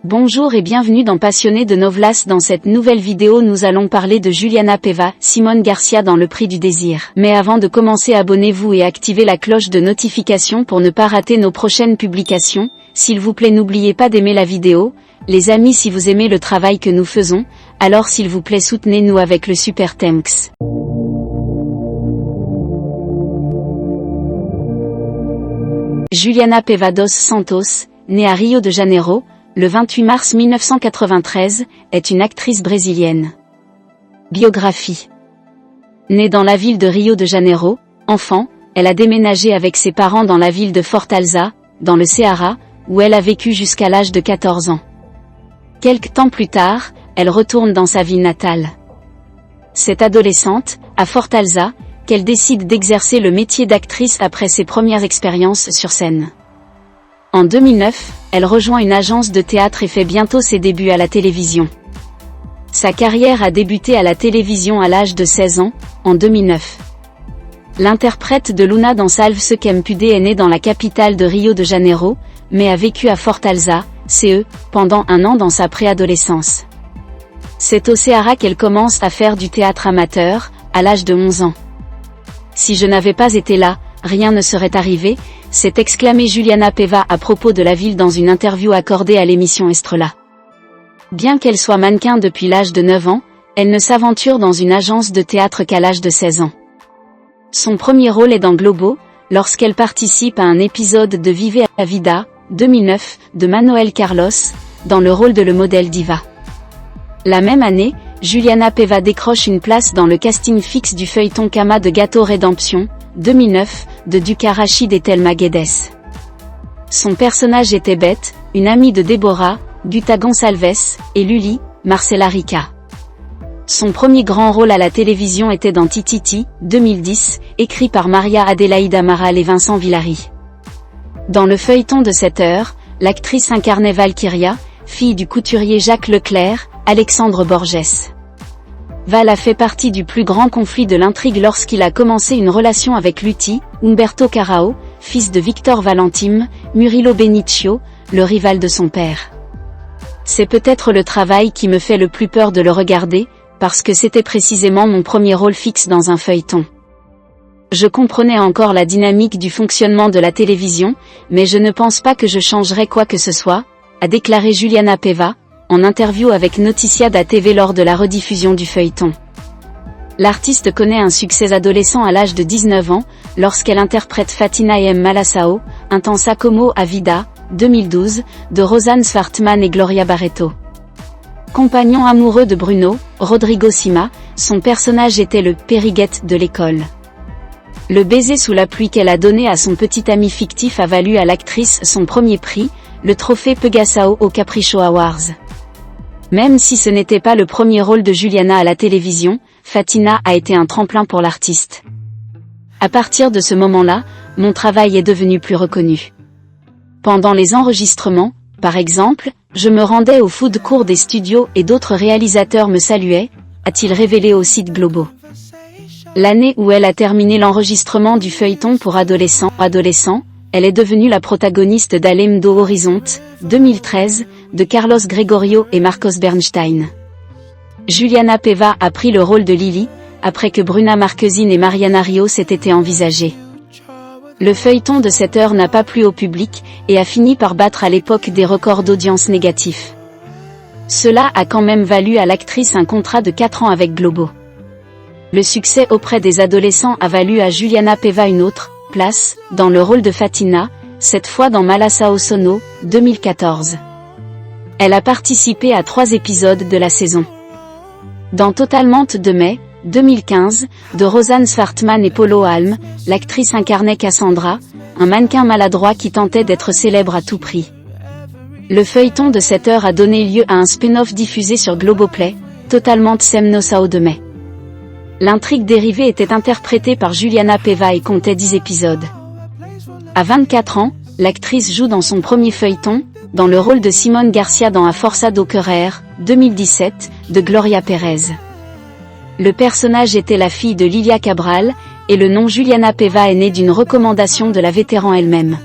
Bonjour et bienvenue dans Passionnés de Novelas. Dans cette nouvelle vidéo nous allons parler de Juliana Paiva, Simone Garcia dans Le Prix du Désir. Mais avant de commencer, abonnez-vous et activez la cloche de notification pour ne pas rater nos prochaines publications. S'il vous plaît, n'oubliez pas d'aimer la vidéo. Les amis, si vous aimez le travail que nous faisons, alors s'il vous plaît soutenez-nous avec le super thanks. Juliana Paiva dos Santos, née à Rio de Janeiro, le 28 mars 1993, est une actrice brésilienne. Biographie. Née dans la ville de Rio de Janeiro, enfant, elle a déménagé avec ses parents dans la ville de Fortaleza, dans le Ceará, où elle a vécu jusqu'à l'âge de 14 ans. Quelque temps plus tard, elle retourne dans sa ville natale. C'est adolescente, à Fortaleza, qu'elle décide d'exercer le métier d'actrice après ses premières expériences sur scène. En 2009, elle rejoint une agence de théâtre et fait bientôt ses débuts à la télévision. Sa carrière a débuté à la télévision à l'âge de 16 ans, en 2009. L'interprète de Luna dans Salve ce qu'aime Pude est née dans la capitale de Rio de Janeiro, mais a vécu à Fortaleza, CE, pendant un an dans sa préadolescence. C'est au Ceará qu'elle commence à faire du théâtre amateur, à l'âge de 11 ans. Si je n'avais pas été là, rien ne serait arrivé, s'est exclamé Juliana Paiva à propos de la ville dans une interview accordée à l'émission Estrela. Bien qu'elle soit mannequin depuis l'âge de 9 ans, elle ne s'aventure dans une agence de théâtre qu'à l'âge de 16 ans. Son premier rôle est dans Globo, lorsqu'elle participe à un épisode de Vive a Vida, 2009, de Manuel Carlos, dans le rôle de le modèle diva. La même année, Juliana Paiva décroche une place dans le casting fixe du feuilleton Cama de Gato Redemption, 2009, de Duca Rachid et Thelma Guedes. Son personnage était Beth, une amie de Deborah, Guta Gonçalves, et Luli, Marcela Rica. Son premier grand rôle à la télévision était dans Tititi, 2010, écrit par Maria Adelaida Amaral et Vincent Villari. Dans le feuilleton de 7 heures, l'actrice incarnait Valkyria, fille du couturier Jacques Leclerc, Alexandre Borges. Val a fait partie du plus grand conflit de l'intrigue lorsqu'il a commencé une relation avec Luti, Humberto Carrao, fils de Victor Valentim, Murilo Benicio, le rival de son père. C'est peut-être le travail qui me fait le plus peur de le regarder, parce que c'était précisément mon premier rôle fixe dans un feuilleton. Je comprenais encore la dynamique du fonctionnement de la télévision, mais je ne pense pas que je changerais quoi que ce soit, a déclaré Juliana Paiva, en interview avec Noticiada TV lors de la rediffusion du feuilleton. L'artiste connaît un succès adolescent à l'âge de 19 ans, lorsqu'elle interprète Fatina M. Malassao, Intensa como a Vida, 2012, de Rosanne Svartman et Gloria Barreto. Compagnon amoureux de Bruno, Rodrigo Sima, son personnage était le « périguette » de l'école. Le baiser sous la pluie qu'elle a donné à son petit ami fictif a valu à l'actrice son premier prix, le trophée Pegassao au Capricho Awards. Même si ce n'était pas le premier rôle de Juliana à la télévision, Fatina a été un tremplin pour l'artiste. À partir de ce moment-là, mon travail est devenu plus reconnu. Pendant les enregistrements, par exemple, je me rendais au food court des studios et d'autres réalisateurs me saluaient, a-t-il révélé au site Globo. L'année où elle a terminé l'enregistrement du feuilleton pour adolescents, elle est devenue la protagoniste d'Além do Horizonte, 2013, de Carlos Gregorio et Marcos Bernstein. Juliana Paiva a pris le rôle de Lily, après que Bruna Marquezine et Mariana Rios aient été envisagées. Le feuilleton de 7 heures n'a pas plu au public, et a fini par battre à l'époque des records d'audience négatifs. Cela a quand même valu à l'actrice un contrat de 4 ans avec Globo. Le succès auprès des adolescents a valu à Juliana Paiva une autre place, dans le rôle de Fatina, cette fois dans Malassao Sono, 2014. Elle a participé à 3 épisodes de la saison. Dans Totalement de mai, 2015, de Rosanne Svartman et Polo Alm, l'actrice incarnait Cassandra, un mannequin maladroit qui tentait d'être célèbre à tout prix. Le feuilleton de 7 heures a donné lieu à un spin-off diffusé sur Globoplay, Totalement Semnosao de mai. L'intrigue dérivée était interprétée par Juliana Paiva et comptait 10 épisodes. À 24 ans, l'actrice joue dans son premier feuilleton, dans le rôle de Simone Garcia dans A Força do Querer, 2017, de Gloria Pérez. Le personnage était la fille de Lilia Cabral, et le nom Juliana Paiva est né d'une recommandation de la vétéran elle-même.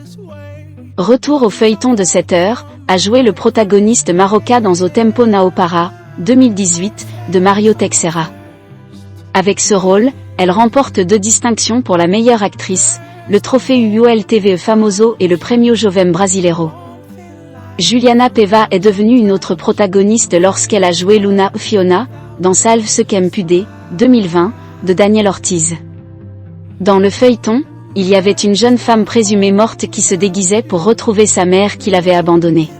Retour au feuilleton de 7 heures, a joué le protagoniste Maroka dans Au Tempo Nao Para, 2018, de Mario Teixeira. Avec ce rôle, elle remporte 2 distinctions pour la meilleure actrice, le trophée UOL-TV Famoso et le Premio Jovem Brasileiro. Juliana Paiva est devenue une autre protagoniste lorsqu'elle a joué Luna Fiona, dans Salve ce qu'aime Pudé, 2020, de Daniel Ortiz. Dans le feuilleton, il y avait une jeune femme présumée morte qui se déguisait pour retrouver sa mère qui l'avait abandonnée.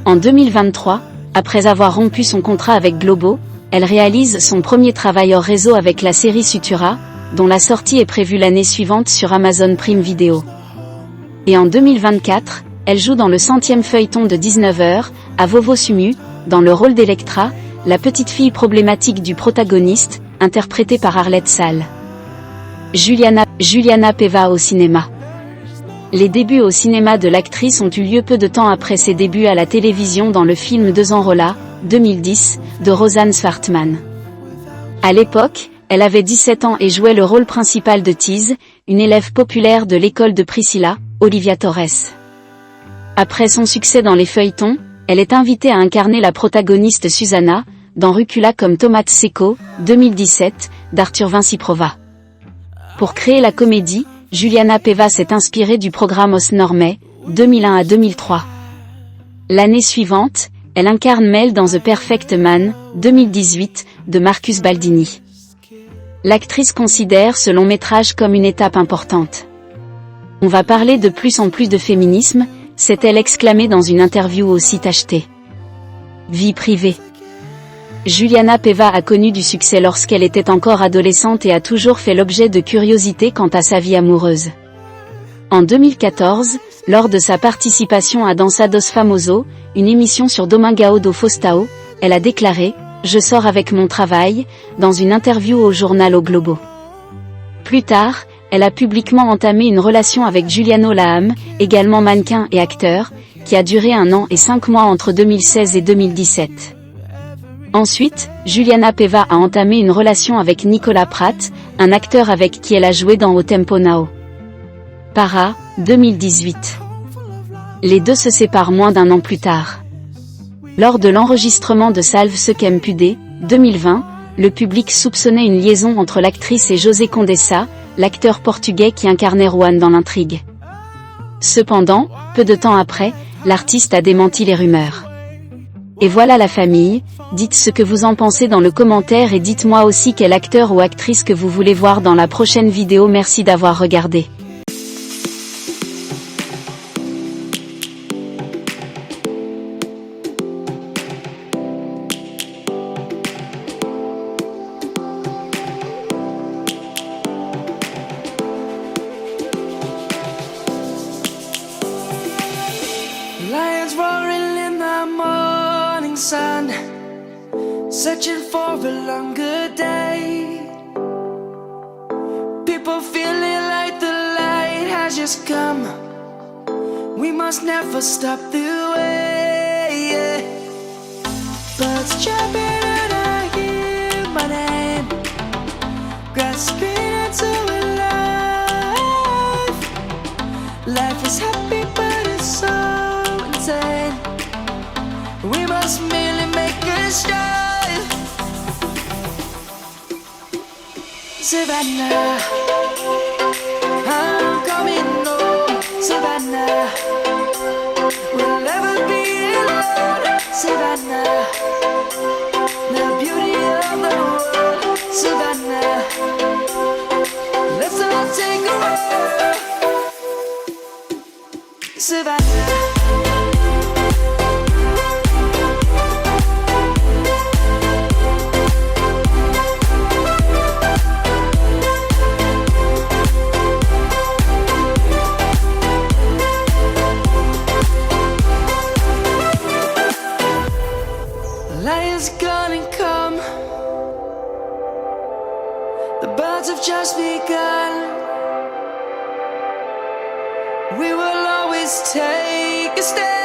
En 2023, après avoir rompu son contrat avec Globo, elle réalise son premier travail hors réseau avec la série Sutura, dont la sortie est prévue l'année suivante sur Amazon Prime Video. Et en 2024, elle joue dans le 100e feuilleton de 19h, à Vovo Sumu, dans le rôle d'Electra, la petite fille problématique du protagoniste, interprétée par Arlette Salle. Juliana Paiva au cinéma. Les débuts au cinéma de l'actrice ont eu lieu peu de temps après ses débuts à la télévision dans le film Desenrola, 2010, de Rosanne Swartman. À l'époque, elle avait 17 ans et jouait le rôle principal de Tease, une élève populaire de l'école de Priscilla, Olivia Torres. Après son succès dans les feuilletons, elle est invitée à incarner la protagoniste Susanna, dans Rucula comme Tomate Seco, 2017, d'Arthur Vinci Prova. Pour créer la comédie, Juliana Paiva s'est inspirée du programme Os Normais, 2001 à 2003. L'année suivante, elle incarne Mel dans The Perfect Man, 2018, de Marcus Baldini. L'actrice considère ce long métrage comme une étape importante. On va parler de plus en plus de féminisme, s'est-elle exclamée dans une interview au site HT. Vie privée. Juliana Paiva a connu du succès lorsqu'elle était encore adolescente et a toujours fait l'objet de curiosités quant à sa vie amoureuse. En 2014, lors de sa participation à Dança dos Famosos, une émission sur Domingão do Faustão, elle a déclaré « Je sors avec mon travail » dans une interview au journal O Globo. Plus tard, elle a publiquement entamé une relation avec Juliano Laham, également mannequin et acteur, qui a duré 1 an et 5 mois entre 2016 et 2017. Ensuite, Juliana Paiva a entamé une relation avec Nicolas Pratt, un acteur avec qui elle a joué dans Au Tempo Nao Para, 2018. Les deux se séparent moins d'1 an plus tard. Lors de l'enregistrement de Salve ce qu'aime Pudé, 2020, le public soupçonnait une liaison entre l'actrice et José Condessa, l'acteur portugais qui incarnait Juan dans l'intrigue. Cependant, peu de temps après, l'artiste a démenti les rumeurs. Et voilà la famille, dites ce que vous en pensez dans le commentaire et dites-moi aussi quel acteur ou actrice que vous voulez voir dans la prochaine vidéo. Merci d'avoir regardé. Lions roaring in the morning sun, searching for a longer day. People feeling like the light has just come. We must never stop the way, yeah. Birds jumping and I hear my name, grasping into a life. Life is happy but it's so insane. We must merely make a start. Savannah, I'm coming home. Savannah, we'll never be alone. Savannah, the beauty of the world. Savannah, let's all take a walk. Savannah. Lions gonna come. The birds have just begun. We will always take a stand.